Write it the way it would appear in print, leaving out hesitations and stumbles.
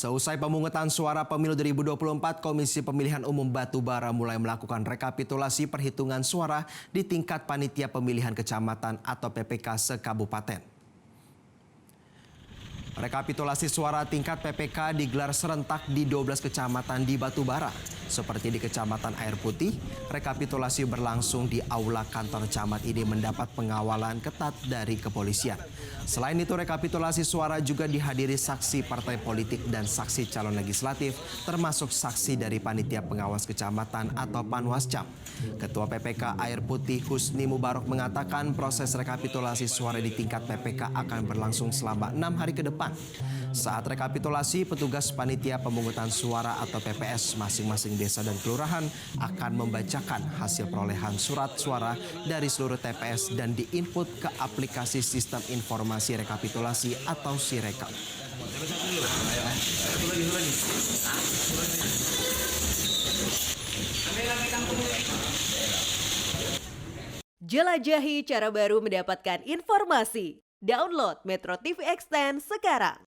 Seusai pemungutan suara pemilu 2024, Komisi Pemilihan Umum Batubara mulai melakukan rekapitulasi perhitungan suara di tingkat panitia pemilihan kecamatan atau PPK sekabupaten. Rekapitulasi suara tingkat PPK digelar serentak di 12 kecamatan di Batubara. Seperti di Kecamatan Air Putih, rekapitulasi berlangsung di aula kantor camat ini mendapat pengawalan ketat dari kepolisian. Selain itu, rekapitulasi suara juga dihadiri saksi partai politik dan saksi calon legislatif, termasuk saksi dari panitia pengawas kecamatan atau Panwascam. Ketua PPK Air Putih Husni Mubarok mengatakan proses rekapitulasi suara di tingkat PPK akan berlangsung selama 6 hari ke depan. Saat rekapitulasi, petugas panitia pemungutan suara atau PPS masing-masing desa dan kelurahan akan membacakan hasil perolehan surat suara dari seluruh TPS dan diinput ke aplikasi sistem informasi rekapitulasi atau Sirekap. Jelajahi cara baru mendapatkan informasi. Download Metro TV Extend sekarang.